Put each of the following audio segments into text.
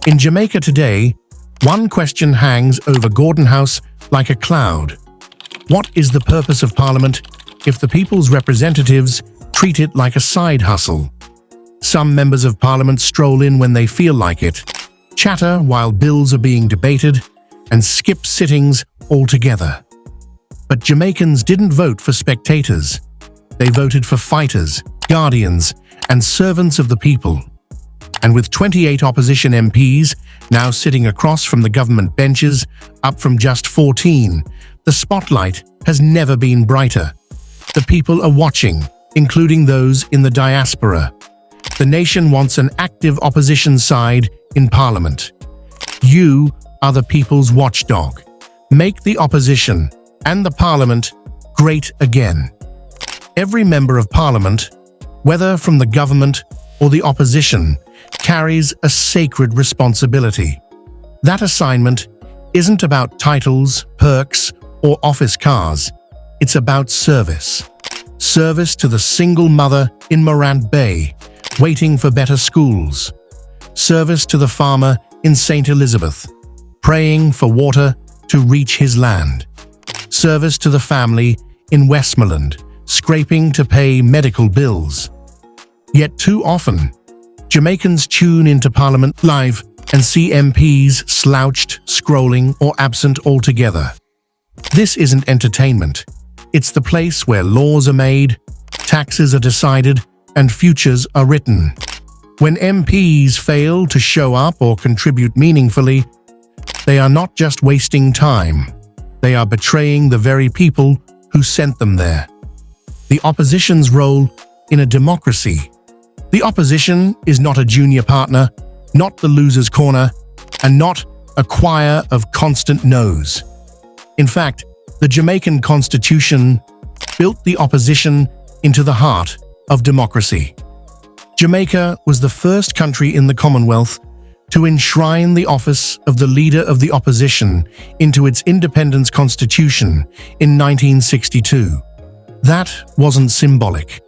In Jamaica today, one question hangs over Gordon House like a cloud. What is the purpose of Parliament if the people's representatives treat it like a side hustle? Some members of Parliament stroll in when they feel like it, chatter while bills are being debated, and skip sittings altogether. But Jamaicans didn't vote for spectators. They voted for fighters, guardians, and servants of the people. And with 28 opposition MPs now sitting across from the government benches, up from just 14, the spotlight has never been brighter. The people are watching, including those in the diaspora. The nation wants an active opposition side in Parliament. You are the people's watchdog. Make the opposition and the Parliament great again. Every member of Parliament, whether from the government or the opposition, carries a sacred responsibility. That assignment isn't about titles, perks, or office cars. It's about service. Service to the single mother in Morant Bay, waiting for better schools. Service to the farmer in St. Elizabeth, praying for water to reach his land. Service to the family in Westmoreland, scraping to pay medical bills. Yet too often, Jamaicans tune into Parliament live and see MPs slouched, scrolling, or absent altogether. This isn't entertainment. It's the place where laws are made, taxes are decided, and futures are written. When MPs fail to show up or contribute meaningfully, they are not just wasting time. They are betraying the very people who sent them there. The opposition's role in a democracy. The opposition is not a junior partner, not the loser's corner, and not a choir of constant no's. In fact, the Jamaican Constitution built the opposition into the heart of democracy. Jamaica was the first country in the Commonwealth to enshrine the office of the Leader of the Opposition into its independence constitution in 1962. That wasn't symbolic.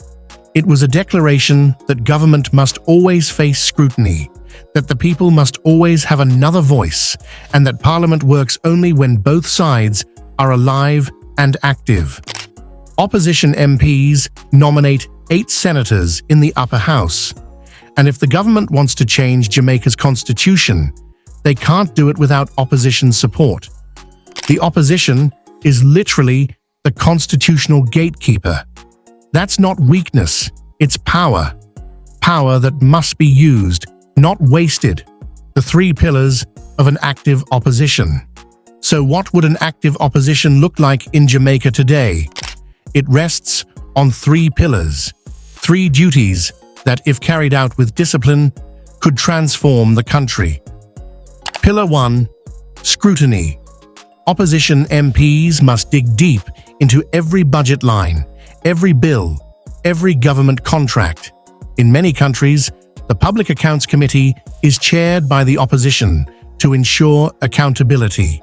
It was a declaration that government must always face scrutiny, that the people must always have another voice, and that Parliament works only when both sides are alive and active. Opposition MPs nominate 8 senators in the upper house, and if the government wants to change Jamaica's constitution, they can't do it without opposition support. The opposition is literally the constitutional gatekeeper. That's not weakness, it's power. Power that must be used, not wasted. The 3 pillars of an active opposition. So what would an active opposition look like in Jamaica today? It rests on 3 pillars, 3 duties that, if carried out with discipline, could transform the country. Pillar 1. Scrutiny. Opposition MPs must dig deep into every budget line, every bill, every government contract. In many countries, the Public Accounts Committee is chaired by the opposition to ensure accountability.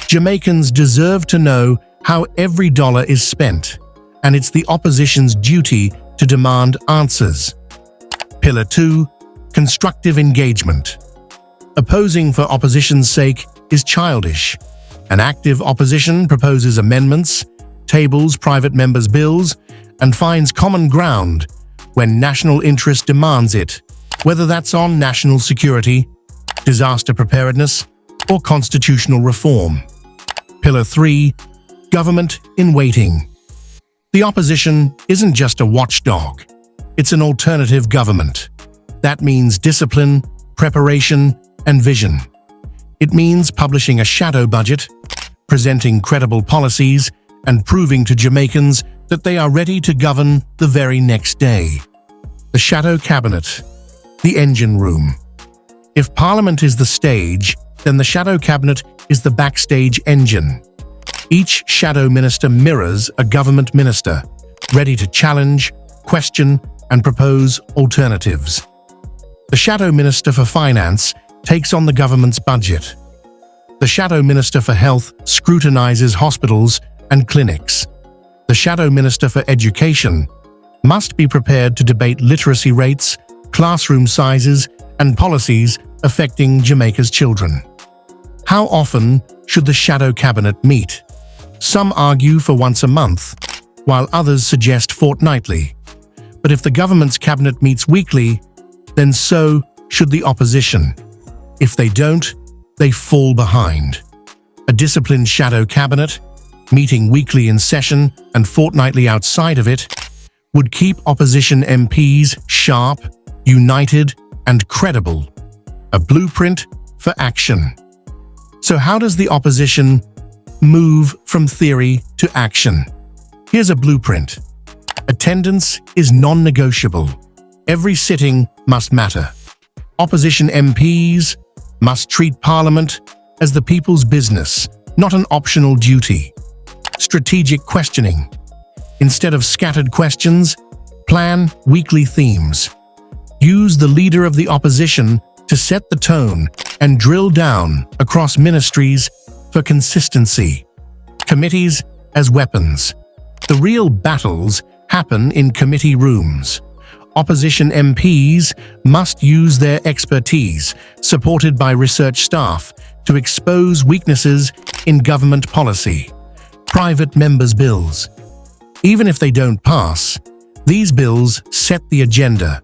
Jamaicans deserve to know how every dollar is spent, and it's the opposition's duty to demand answers. Pillar 2. Constructive engagement. Opposing for opposition's sake is childish. An active opposition proposes amendments, tables private members' bills, and finds common ground when national interest demands it, whether that's on national security, disaster preparedness, or constitutional reform. Pillar 3. Government in waiting. The opposition isn't just a watchdog. It's an alternative government. That means discipline, preparation, and vision. It means publishing a shadow budget, presenting credible policies, and proving to Jamaicans that they are ready to govern the very next day. The shadow cabinet, the engine room. If Parliament is the stage, then the shadow cabinet is the backstage engine. Each shadow minister mirrors a government minister, ready to challenge, question, and propose alternatives. The shadow minister for finance takes on the government's budget. The shadow minister for health scrutinizes hospitals and clinics. The shadow minister for education must be prepared to debate literacy rates, classroom sizes, and policies affecting Jamaica's children. How often should the shadow cabinet meet? Some argue for once a month, while others suggest fortnightly. But if the government's cabinet meets weekly, then so should the opposition. If they don't, they fall behind. A disciplined shadow cabinet, meeting weekly in session and fortnightly outside of it, would keep opposition MPs sharp, united, and credible. A blueprint for action. So how does the opposition move from theory to action? Here's a blueprint. Attendance is non-negotiable. Every sitting must matter. Opposition MPs must treat Parliament as the people's business, not an optional duty. Strategic questioning. Instead of scattered questions, plan weekly themes. Use the leader of the opposition to set the tone and drill down across ministries for consistency. Committees as weapons. The real battles happen in committee rooms. Opposition MPs must use their expertise, supported by research staff, to expose weaknesses in government policy. Private members' bills. Even if they don't pass, these bills set the agenda,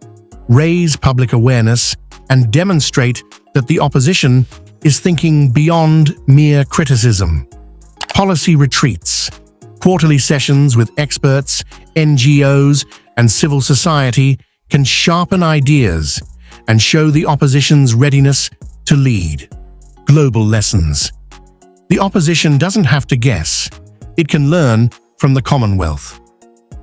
raise public awareness, and demonstrate that the opposition is thinking beyond mere criticism. Policy retreats. Quarterly sessions with experts, NGOs, and civil society can sharpen ideas and show the opposition's readiness to lead. Global lessons. The opposition doesn't have to guess. It can learn from the Commonwealth.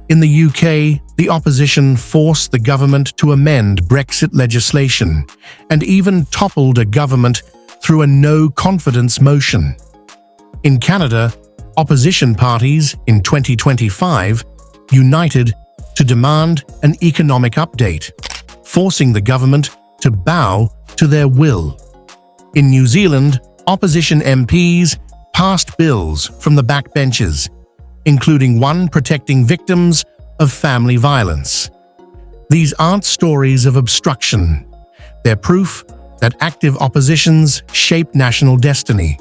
In the UK, the opposition forced the government to amend Brexit legislation and even toppled a government through a no-confidence motion. In Canada, opposition parties in 2025 united to demand an economic update, forcing the government to bow to their will. In New Zealand, opposition MPs passed bills from the backbenches, including one protecting victims of family violence. These aren't stories of obstruction. They're proof that active oppositions shape national destiny.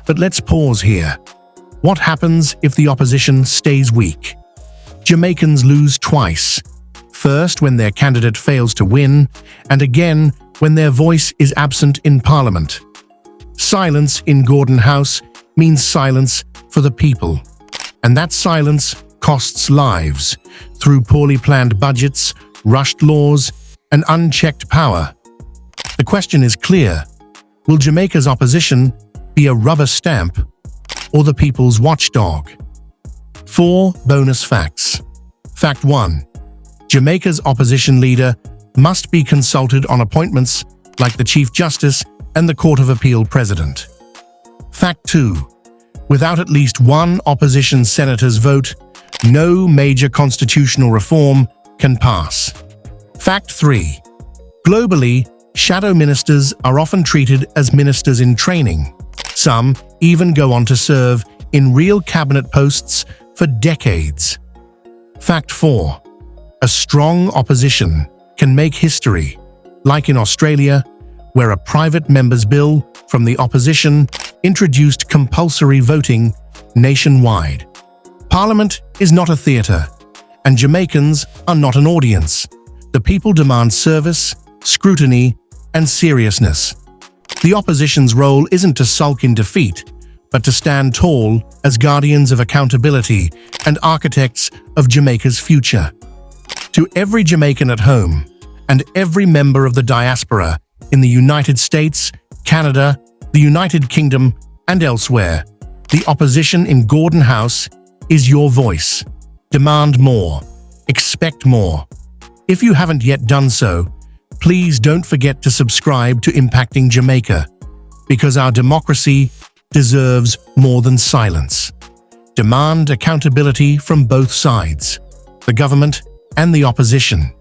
But let's pause here. What happens if the opposition stays weak? Jamaicans lose twice. First, when their candidate fails to win, and again when their voice is absent in Parliament. Silence in Golding House means silence for the people. And that silence costs lives through poorly planned budgets, rushed laws, and unchecked power. The question is clear. Will Jamaica's opposition be a rubber stamp or the people's watchdog? 4 bonus facts. Fact 1. Jamaica's opposition leader must be consulted on appointments like the Chief Justice and the Court of Appeal President. Fact 2. Without at least one opposition senator's vote, no major constitutional reform can pass. Fact 3. Globally, shadow ministers are often treated as ministers in training. Some even go on to serve in real cabinet posts for decades. Fact 4. A strong opposition can make history, like in Australia, where a private member's bill from the opposition introduced compulsory voting nationwide. Parliament is not a theatre, and Jamaicans are not an audience. The people demand service, scrutiny, and seriousness. The opposition's role isn't to sulk in defeat, but to stand tall as guardians of accountability and architects of Jamaica's future. To every Jamaican at home, and every member of the diaspora in the United States, Canada, the United Kingdom, and elsewhere, the opposition in Golding House is your voice. Demand more. Expect more. If you haven't yet done so, please don't forget to subscribe to Impacting Jamaica, because our democracy deserves more than silence. Demand accountability from both sides, the government and the opposition.